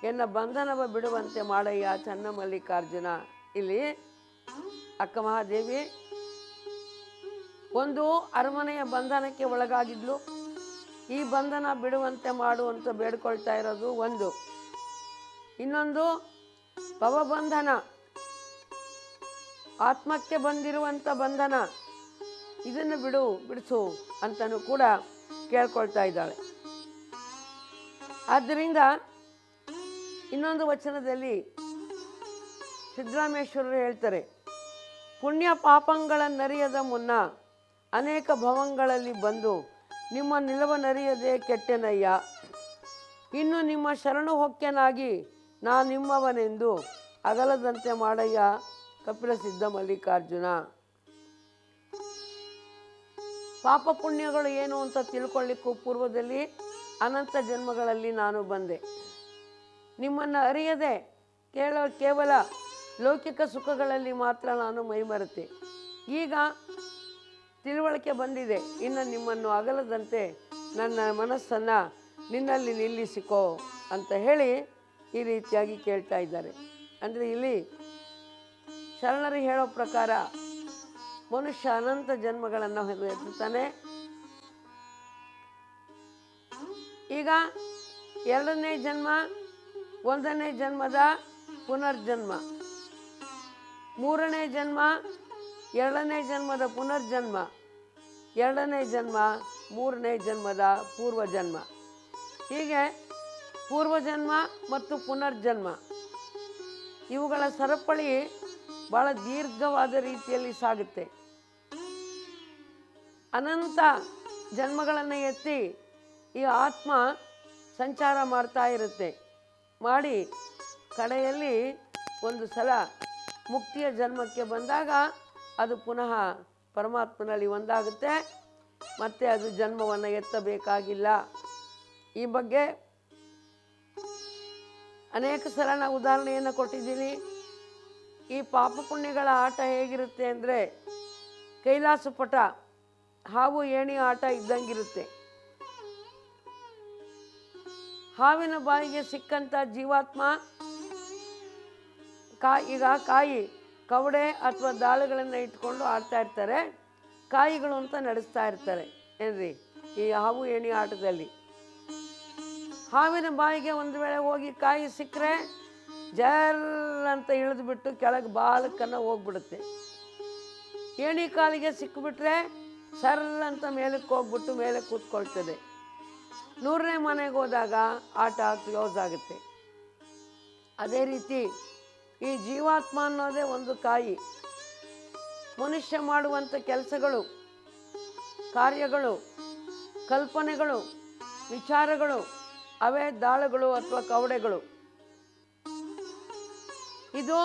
ಎನ್ನ ಬಂಧನವ ಬಿಡುವಂತೆ ಮಾಡಯ್ಯ ಚನ್ನ ಮಲ್ಲಿಕಾರ್ಜುನ. ಇಲ್ಲಿ ಅಕ್ಕ ಮಹಾದೇವಿ ಒಂದು ಅರಮನೆಯ ಬಂಧನಕ್ಕೆ ಒಳಗಾಗಿದ್ಲು. ಈ ಬಂಧನ ಬಿಡುವಂತೆ ಮಾಡು ಅಂತ ಬೇಡ್ಕೊಳ್ತಾ ಇರೋದು ಒಂದು. ಇನ್ನೊಂದು ಭವಬಂಧನ, ಆತ್ಮಕ್ಕೆ ಬಂದಿರುವಂಥ ಬಂಧನ, ಇದನ್ನು ಬಿಡಿಸು ಅಂತಲೂ ಕೂಡ ಕೇಳ್ಕೊಳ್ತಾ ಇದ್ದಾಳೆ. ಆದ್ದರಿಂದ ಇನ್ನೊಂದು ವಚನದಲ್ಲಿ ಸಿದ್ದರಾಮೇಶ್ವರರು ಹೇಳ್ತಾರೆ, ಪುಣ್ಯ ಪಾಪಗಳನ್ನರಿಯದ ಮುನ್ನ ಅನೇಕ ಭವಂಗಳಲ್ಲಿ ಬಂದು ನಿಮ್ಮ ನಿಲವನರಿಯದೆ ಕೆಟ್ಟೆನಯ್ಯ. ಇನ್ನು ನಿಮ್ಮ ಶರಣು ಹೊಕ್ಕೆನಾಗಿ ನಾ ನಿಮ್ಮವನೆಂದು ಅಗಲದಂತೆ ಮಾಡಯ್ಯ ಕಪಿಲ ಸಿದ್ಧ ಮಲ್ಲಿಕಾರ್ಜುನ. ಪಾಪ ಪುಣ್ಯಗಳು ಏನು ಅಂತ ತಿಳ್ಕೊಳ್ಳಿಕ್ಕೂ ಪೂರ್ವದಲ್ಲಿ ಅನಂತ ಜನ್ಮಗಳಲ್ಲಿ ನಾನು ಬಂದೆ. ನಿಮ್ಮನ್ನು ಅರಿಯದೆ ಕೇವಲ ಲೌಕಿಕ ಸುಖಗಳಲ್ಲಿ ಮಾತ್ರ ನಾನು ಮೈಮರೆತೆ. ಈಗ ತಿಳುವಳಿಕೆ ಬಂದಿದೆ, ಇನ್ನು ನಿಮ್ಮನ್ನು ಅಗಲದಂತೆ ನನ್ನ ಮನಸ್ಸನ್ನು ನಿನ್ನಲ್ಲಿ ನಿಲ್ಲಿಸಿಕೋ ಅಂತ ಹೇಳಿ ಈ ರೀತಿಯಾಗಿ ಕೇಳ್ತಾ ಇದ್ದಾರೆ. ಅಂದರೆ ಇಲ್ಲಿ ಶರಣರು ಹೇಳೋ ಪ್ರಕಾರ ಮನುಷ್ಯ ಅನಂತ ಜನ್ಮಗಳನ್ನು ಎತ್ತುತ್ತಾನೆ. ಈಗ ಎರಡನೇ ಜನ್ಮ ಒಂದನೇ ಜನ್ಮದ ಪುನರ್ಜನ್ಮ, ಮೂರನೇ ಜನ್ಮ ಎರಡನೇ ಜನ್ಮದ ಪುನರ್ಜನ್ಮ, ಎರಡನೇ ಜನ್ಮ ಮೂರನೇ ಜನ್ಮದ ಪೂರ್ವಜನ್ಮ. ಹೀಗೆ ಪೂರ್ವಜನ್ಮ ಮತ್ತು ಪುನರ್ಜನ್ಮ ಇವುಗಳ ಸರಪಳಿ ಭಾಳ ದೀರ್ಘವಾದ ರೀತಿಯಲ್ಲಿ ಸಾಗುತ್ತೆ. ಅನಂತ ಜನ್ಮಗಳನ್ನು ಎತ್ತಿ ಈ ಆತ್ಮ ಸಂಚಾರ ಮಾಡ್ತಾ ಇರುತ್ತೆ. ಮಾಡಿ ಕಡೆಯಲ್ಲಿ ಒಂದು ಸಲ ಮುಕ್ತಿಯ ಜನ್ಮಕ್ಕೆ ಬಂದಾಗ ಅದು ಪುನಃ ಪರಮಾತ್ಮನಲ್ಲಿ ಒಂದಾಗುತ್ತೆ, ಮತ್ತೆ ಅದು ಜನ್ಮವನ್ನು ಎತ್ತಬೇಕಾಗಿಲ್ಲ. ಈ ಬಗ್ಗೆ ಅನೇಕ ಸಲ ನಾನು ಉದಾಹರಣೆಯನ್ನು ಕೊಟ್ಟಿದ್ದೀನಿ. ಈ ಪಾಪ ಪುಣ್ಯಗಳ ಆಟ ಹೇಗಿರುತ್ತೆ ಅಂದರೆ ಕೈಲಾಸ ಪಟ, ಹಾವು ಏಣಿ ಆಟ ಇದ್ದಂಗಿರುತ್ತೆ. ಹಾವಿನ ಬಾಯಿಗೆ ಸಿಕ್ಕಂಥ ಜೀವಾತ್ಮ ಈಗ ಕಾಯಿ ಕವಡೆ ಅಥವಾ ದಾಳುಗಳನ್ನು ಇಟ್ಕೊಂಡು ಆಡ್ತಾ ಇರ್ತಾರೆ, ಕಾಯಿಗಳು ಅಂತ ನಡೆಸ್ತಾ ಇರ್ತಾರೆ ಏನ್ರಿ ಈ ಹಾವು ಏಣಿ ಆಟದಲ್ಲಿ. ಹಾವಿನ ಬಾಯಿಗೆ ಒಂದು ವೇಳೆ ಹೋಗಿ ಕಾಯಿ ಸಿಕ್ಕರೆ ಜರ್ ಅಂತ ಇಳಿದುಬಿಟ್ಟು ಕೆಳಗೆ ಬಾಲಕ್ಕನ್ನು ಹೋಗ್ಬಿಡುತ್ತೆ. ಏಣಿ ಕಾಲಿಗೆ ಸಿಕ್ಕಿಬಿಟ್ರೆ ಸರ್ ಅಂತ ಮೇಲಕ್ಕೆ ಹೋಗ್ಬಿಟ್ಟು ಮೇಲೆ ಕೂತ್ಕೊಳ್ತದೆ. 100ನೇ ಮನೆಗೆ ಹೋದಾಗ ಆಟ ಕ್ಲೋಸ್ ಆಗುತ್ತೆ. ಅದೇ ರೀತಿ ಈ ಜೀವಾತ್ಮ ಅನ್ನೋದೇ ಒಂದು ಕಾಯಿ. ಮನುಷ್ಯ ಮಾಡುವಂಥ ಕೆಲಸಗಳು, ಕಾರ್ಯಗಳು, ಕಲ್ಪನೆಗಳು ವಿಚಾರಗಳು ಅವೇ ದಾಳಗಳು ಅಥವಾ ಕವಡೆಗಳು. ಇದು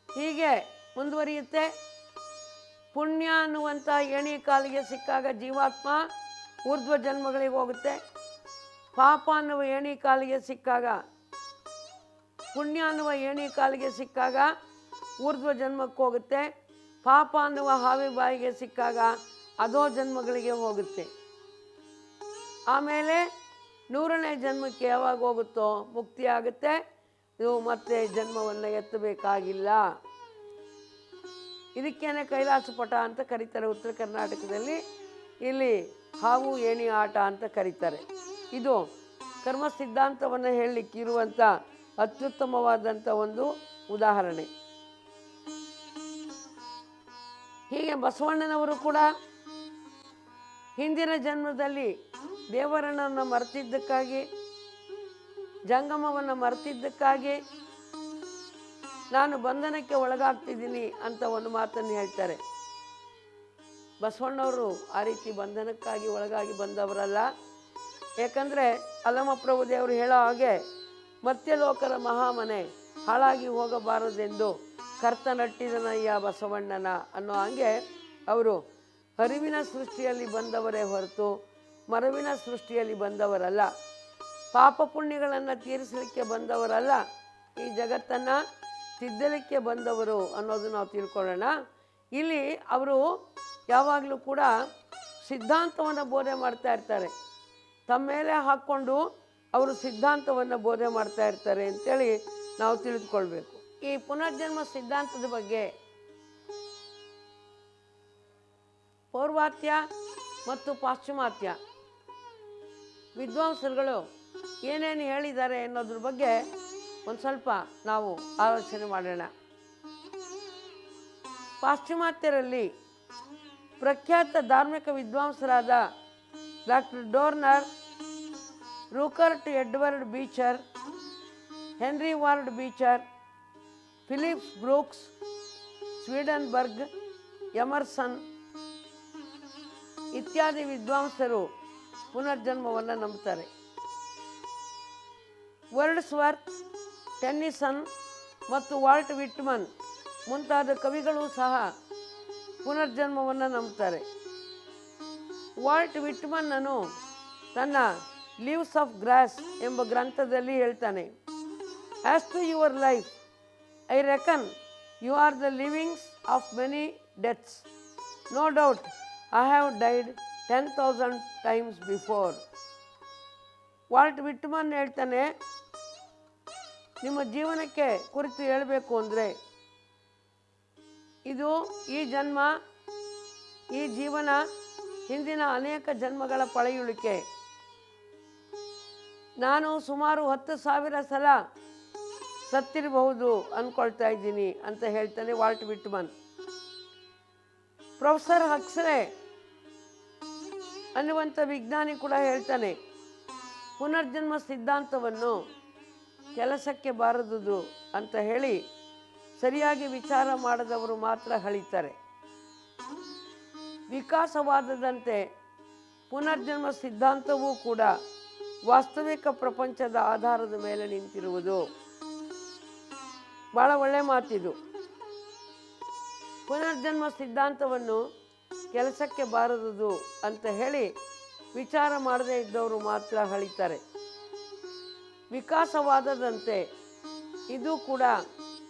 ಹೀಗೆ ಮುಂದುವರಿಯುತ್ತೆ. ಪುಣ್ಯ ಅನ್ನುವಂಥ ಏಣಿ ಕಾಲಿಗೆ ಸಿಕ್ಕಾಗ ಜೀವಾತ್ಮ ಊರ್ಧ್ವ ಜನ್ಮಗಳಿಗೆ ಹೋಗುತ್ತೆ. ಪಾಪ ಅನ್ನುವ ಏಣಿ ಕಾಲಿಗೆ ಸಿಕ್ಕಾಗ, ಪುಣ್ಯ ಅನ್ನುವ ಏಣಿ ಕಾಲಿಗೆ ಸಿಕ್ಕಾಗ ಊರ್ಧ್ವ ಜನ್ಮಕ್ಕೆ ಹೋಗುತ್ತೆ. ಪಾಪ ಅನ್ನುವ ಹಾವಿ ಬಾಯಿಗೆ ಸಿಕ್ಕಾಗ ಅದೋ ಜನ್ಮಗಳಿಗೆ ಹೋಗುತ್ತೆ. ಆಮೇಲೆ 100ನೇ ಜನ್ಮಕ್ಕೆ ಯಾವಾಗ ಹೋಗುತ್ತೋ ಮುಕ್ತಿ ಆಗುತ್ತೆ. ಇದು ಮತ್ತೆ ಜನ್ಮವನ್ನು ಎತ್ತಬೇಕಾಗಿಲ್ಲ. ಇದಕ್ಕೇನೆ ಕೈಲಾಸ ಪಟ ಅಂತ ಕರೀತಾರೆ ಉತ್ತರ ಕರ್ನಾಟಕದಲ್ಲಿ. ಇಲ್ಲಿ ಹಾವು ಏಣಿ ಆಟ ಅಂತ ಕರೀತಾರೆ. ಇದು ಕರ್ಮ ಸಿದ್ಧಾಂತವನ್ನು ಹೇಳಲಿಕ್ಕಿರುವಂಥ ಅತ್ಯುತ್ತಮವಾದಂಥ ಒಂದು ಉದಾಹರಣೆ. ಹೀಗೆ ಬಸವಣ್ಣನವರು ಕೂಡ ಹಿಂದಿನ ಜನ್ಮದಲ್ಲಿ ದೇವರನ್ನು ಮರೆತಿದ್ದಕ್ಕಾಗಿ, ಜಂಗಮವನ್ನು ಮರೆತಿದ್ದಕ್ಕಾಗಿ ನಾನು ಬಂಧನಕ್ಕೆ ಒಳಗಾಗ್ತಿದ್ದೀನಿ ಅಂತ ಒಂದು ಮಾತನ್ನು ಹೇಳ್ತಾರೆ. ಬಸವಣ್ಣವರು ಆ ರೀತಿ ಬಂಧನಕ್ಕಾಗಿ ಒಳಗಾಗಿ ಬಂದವರಲ್ಲ. ಏಕೆಂದರೆ ಅಲ್ಲಮಪ್ರಭು ದೇವರು ಹೇಳೋ ಹಾಗೆ ಮರ್ತ್ಯಲೋಕರ ಮಹಾಮನೆ ಹಾಳಾಗಿ ಹೋಗಬಾರದೆಂದು ಕರ್ತನಟ್ಟಿದನಯ್ಯ ಬಸವಣ್ಣನ ಅನ್ನೋ ಹಾಗೆ ಅವರು ಅರಿವಿನ ಸೃಷ್ಟಿಯಲ್ಲಿ ಬಂದವರೇ ಹೊರತು ಮರವಿನ ಸೃಷ್ಟಿಯಲ್ಲಿ ಬಂದವರಲ್ಲ. ಪಾಪ ಪುಣ್ಯಗಳನ್ನು ತೀರಿಸಲಿಕ್ಕೆ ಬಂದವರಲ್ಲ, ಈ ಜಗತ್ತನ್ನು ತಿದ್ದಲಿಕ್ಕೆ ಬಂದವರು ಅನ್ನೋದು ನಾವು ತಿಳ್ಕೊಳ್ಳೋಣ. ಇಲ್ಲಿ ಅವರು ಯಾವಾಗಲೂ ಕೂಡ ಸಿದ್ಧಾಂತವನ್ನು ಬೋಧನೆ ಮಾಡ್ತಾ ಇರ್ತಾರೆ. ತಮ್ಮ ಮೇಲೆ ಹಾಕ್ಕೊಂಡು ಅವರು ಸಿದ್ಧಾಂತವನ್ನು ಬೋಧನೆ ಮಾಡ್ತಾ ಇರ್ತಾರೆ ಅಂತೇಳಿ ನಾವು ತಿಳಿದುಕೊಳ್ಬೇಕು. ಈ ಪುನರ್ಜನ್ಮ ಸಿದ್ಧಾಂತದ ಬಗ್ಗೆ ಪೌರ್ವಾತ್ಯ ಮತ್ತು ಪಾಶ್ಚಿಮಾತ್ಯ ವಿದ್ವಾಂಸರುಗಳು ಏನೇನು ಹೇಳಿದ್ದಾರೆ ಅನ್ನೋದ್ರ ಬಗ್ಗೆ ಒಂದು ಸ್ವಲ್ಪ ನಾವು ಆಲೋಚನೆ ಮಾಡೋಣ. ಪಾಶ್ಚಿಮಾತ್ಯರಲ್ಲಿ ಪ್ರಖ್ಯಾತ ಧಾರ್ಮಿಕ ವಿದ್ವಾಂಸರಾದ doctor Dorner, Rückert Edward Beecher, Henry Ward Beecher, Phillips Brooks, Swedenborg, Emerson ಇತ್ಯಾದಿ ವಿದ್ವಾಂಸರು ಪುನರ್ಜನ್ಮವನ್ನು ನಂಬುತ್ತಾರೆ. ವರ್ಡ್ಸ್ವರ್ತ್, ಟೆನ್ನಿಸನ್ ಮತ್ತು ವಾಲ್ಟ್ ವಿಟ್ಮನ್ ಮುಂತಾದ ಕವಿಗಳು ಸಹ ಪುನರ್ಜನ್ಮವನ್ನು ನಂಬುತ್ತಾರೆ. ವಾಲ್ಟ್ ವಿಟ್ಮನ್ನನು ತನ್ನ ಲೀವ್ಸ್ ಆಫ್ ಗ್ರಾಸ್ ಎಂಬ ಗ್ರಂಥದಲ್ಲಿ ಹೇಳ್ತಾನೆ, as to your life I reckon you are the livings of many deaths. No doubt I have died 10,000 times before. Walt Whitman ಹೇಳ್ತಾನೆ, ನಿಮ್ಮ ಜೀವನಕ್ಕೆ ಕುರಿತು ಹೇಳಬೇಕು ಅಂದರೆ ಇದು ಈ ಜನ್ಮ, ಈ ಜೀವನ ಹಿಂದಿನ ಅನೇಕ ಜನ್ಮಗಳ ಪಳೆಯುಳಿಕೆ. ನಾನು ಸುಮಾರು 10,000 ಸಲ ಸತ್ತಿರಬಹುದು ಅಂದ್ಕೊಳ್ತಾ ಇದ್ದೀನಿ ಅಂತ ಹೇಳ್ತಾನೆ ವಾಲ್ಟ್ ವಿಟ್ಮನ್. ಪ್ರೊಫೆಸರ್ ಹಕ್ಸ್ಲೆ ಅನ್ನುವಂಥ ವಿಜ್ಞಾನಿ ಕೂಡ ಹೇಳ್ತಾನೆ, ಪುನರ್ಜನ್ಮ ಸಿದ್ಧಾಂತವನ್ನು ಕೆಲಸಕ್ಕೆ ಬಾರದುದು ಅಂತ ಹೇಳಿ ಸರಿಯಾಗಿ ವಿಚಾರ ಮಾಡದವರು ಮಾತ್ರ ಹಳಿತಾರೆ. ವಿಕಾಸವಾದದಂತೆ ಪುನರ್ಜನ್ಮ ಸಿದ್ಧಾಂತವೂ ಕೂಡ ವಾಸ್ತವಿಕ ಪ್ರಪಂಚದ ಆಧಾರದ ಮೇಲೆ ನಿಂತಿರುವುದು. ಭಾಳ ಒಳ್ಳೆ ಮಾತಿದು. ಪುನರ್ಜನ್ಮ ಸಿದ್ಧಾಂತವನ್ನು ಕೆಲಸಕ್ಕೆ ಬಾರದುದು ಅಂತ ಹೇಳಿ ವಿಚಾರ ಮಾಡದೇ ಇದ್ದವರು ಮಾತ್ರ ಹಳಿತಾರೆ. ವಿಕಾಸವಾದದಂತೆ ಇದು ಕೂಡ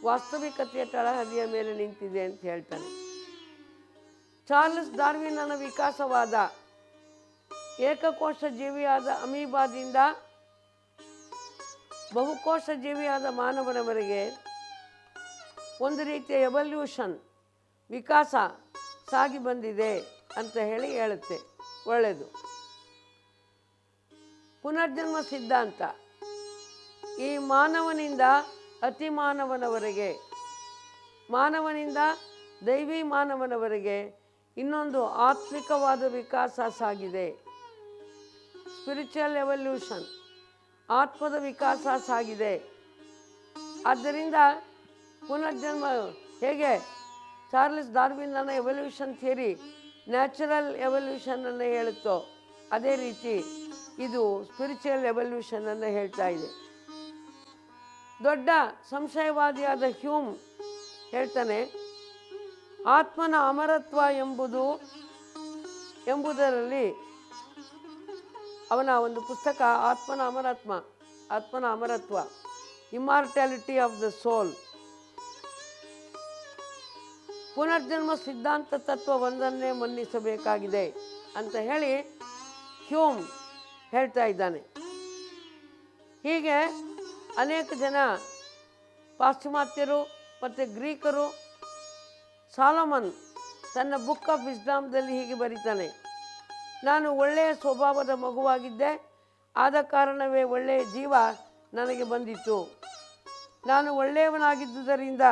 ವಾಸ್ತವಿಕತೆಯ ತಳಹದಿಯ ಮೇಲೆ ನಿಂತಿದೆ ಅಂತ ಹೇಳ್ತಾನೆ. ಚಾರ್ಲ್ಸ್ ಡಾರ್ವಿನ್ನನ ವಿಕಾಸವಾದ ಏಕಕೋಶ ಜೀವಿಯಾದ ಅಮೀಬಾದಿಂದ ಬಹುಕೋಶ ಜೀವಿಯಾದ ಮಾನವನವರೆಗೆ ಒಂದು ರೀತಿಯ ಎವಲ್ಯೂಷನ್, ವಿಕಾಸ ಸಾಗಿ ಬಂದಿದೆ ಅಂತ ಹೇಳಿ ಹೇಳುತ್ತೆ. ಒಳ್ಳೆಯದು. ಪುನರ್ಜನ್ಮ ಸಿದ್ಧಾಂತ ಈ ಮಾನವನಿಂದ ಅತಿ ಮಾನವನವರೆಗೆ, ಮಾನವನಿಂದ ದೈವಿ ಮಾನವನವರೆಗೆ ಇನ್ನೊಂದು ಆತ್ಮಿಕವಾದ ವಿಕಾಸ ಸಾಗಿದೆ. ಸ್ಪಿರಿಚುವಲ್ ಎವಲ್ಯೂಷನ್, ಆತ್ಮದ ವಿಕಾಸ ಸಾಗಿದೆ. ಆದ್ದರಿಂದ ಪುನರ್ಜನ್ಮ ಹೇಗೆ ಚಾರ್ಲ್ಸ್ ಡಾರ್ವಿನ್ನನ ಎವಲ್ಯೂಷನ್ ಥಿಯರಿ ನ್ಯಾಚುರಲ್ ಎವಲ್ಯೂಷನನ್ನು ಹೇಳುತ್ತೋ, ಅದೇ ರೀತಿ ಇದು ಸ್ಪಿರಿಚುವಲ್ ಎವಲ್ಯೂಷನನ್ನು ಹೇಳ್ತಾ ಇದೆ. ದೊಡ್ಡ ಸಂಶಯವಾದಿಯಾದ ಹ್ಯೂಮ್ ಹೇಳ್ತಾನೆ, ಆತ್ಮನ ಅಮರತ್ವ ಎಂಬುದರಲ್ಲಿ ಅವನ ಒಂದು ಪುಸ್ತಕ ಆತ್ಮನ ಅಮರತ್ವ, ಇಮ್ಮಾರ್ಟ್ಯಾಲಿಟಿ ಆಫ್ ದ ಸೋಲ್, ಪುನರ್ಜನ್ಮ ಸಿದ್ಧಾಂತ ತತ್ವ ಒಂದನ್ನೇ ಮನ್ನಿಸಬೇಕಾಗಿದೆ ಅಂತ ಹೇಳಿ ಹ್ಯೂಮ್ ಹೇಳ್ತಾ ಇದ್ದಾನೆ. ಹೀಗೆ ಅನೇಕ ಜನ ಪಾಶ್ಚಿಮಾತ್ಯರು ಮತ್ತು ಗ್ರೀಕರು, ಸಾಲಮನ್ ತನ್ನ ಬುಕ್ ಆಫ್ ವಿಸ್ಡಾಮ್ದಲ್ಲಿ ಹೀಗೆ ಬರೀತಾನೆ, ನಾನು ಒಳ್ಳೆಯ ಸ್ವಭಾವದ ಮಗುವಾಗಿದ್ದೆ, ಆದ ಕಾರಣವೇ ಒಳ್ಳೆಯ ಜೀವ ನನಗೆ ಬಂದಿತ್ತು. ನಾನು ಒಳ್ಳೆಯವನಾಗಿದ್ದುದರಿಂದ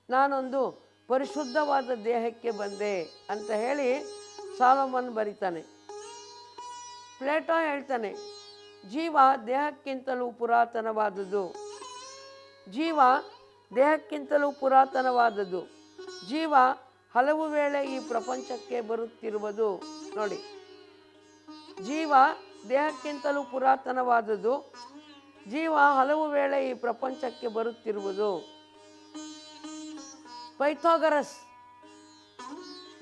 ನಾನೊಂದು ಪರಿಶುದ್ಧವಾದ ದೇಹಕ್ಕೆ ಬಂದೆ ಅಂತ ಹೇಳಿ ಸಾಲಮನ್ ಬರೀತಾನೆ. ಪ್ಲೇಟೋ ಹೇಳ್ತಾನೆ, ಜೀವ ದೇಹಕ್ಕಿಂತಲೂ ಪುರಾತನವಾದದ್ದು. ಜೀವ ಹಲವು ವೇಳೆ ಈ ಪ್ರಪಂಚಕ್ಕೆ ಬರುತ್ತಿರುವುದು. ನೋಡಿ, ಜೀವ ದೇಹಕ್ಕಿಂತಲೂ ಪುರಾತನವಾದದ್ದು, ಜೀವ ಹಲವು ವೇಳೆ ಈ ಪ್ರಪಂಚಕ್ಕೆ ಬರುತ್ತಿರುವುದು. ಪೈಥಾಗರಸ್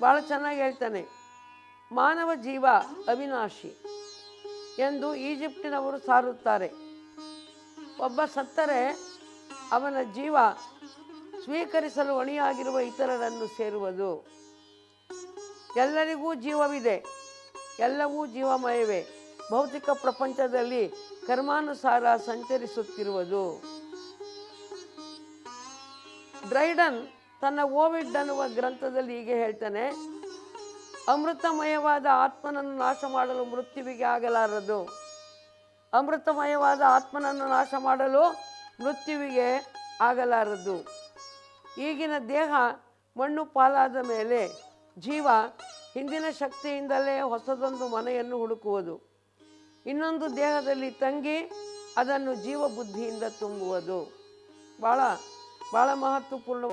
ಭಾಳ ಚೆನ್ನಾಗಿ ಹೇಳ್ತಾನೆ, ಮಾನವ ಜೀವ ಅವಿನಾಶಿ ಎಂದು ಈಜಿಪ್ಟಿನವರು ಸಾರುತ್ತಾರೆ. ಒಬ್ಬ ಸತ್ತರೆ ಅವನ ಜೀವ ಸ್ವೀಕರಿಸಲು ಹೊಣೆಯಾಗಿರುವ ಇತರರನ್ನು ಸೇರುವುದು. ಎಲ್ಲರಿಗೂ ಜೀವವಿದೆ, ಎಲ್ಲವೂ ಜೀವಮಯವೇ, ಭೌತಿಕ ಪ್ರಪಂಚದಲ್ಲಿ ಕರ್ಮಾನುಸಾರ ಸಂಚರಿಸುತ್ತಿರುವುದು. ಡ್ರೈಡನ್ ತನ್ನ ಓವಿಡ್ ಅನ್ನುವ ಗ್ರಂಥದಲ್ಲಿ ಹೀಗೆ ಹೇಳ್ತಾನೆ, ಅಮೃತಮಯವಾದ ಆತ್ಮನನ್ನು ನಾಶ ಮಾಡಲು ಮೃತ್ಯುವಿಗೆ ಆಗಲಾರದು. ಅಮೃತಮಯವಾದ ಆತ್ಮನನ್ನು ನಾಶ ಮಾಡಲು ಮೃತ್ಯುವಿಗೆ ಆಗಲಾರದು. ಈಗಿನ ದೇಹ ಮಣ್ಣು ಪಾಲಾದ ಮೇಲೆ ಜೀವ ಹಿಂದಿನ ಶಕ್ತಿಯಿಂದಲೇ ಹೊಸದೊಂದು ಮನೆಯನ್ನು ಹುಡುಕುವುದು, ಇನ್ನೊಂದು ದೇಹದಲ್ಲಿ ತಂಗಿ ಅದನ್ನು ಜೀವ ಬುದ್ಧಿಯಿಂದ ತುಂಬುವುದು. ಭಾಳ ಮಹತ್ವಪೂರ್ಣ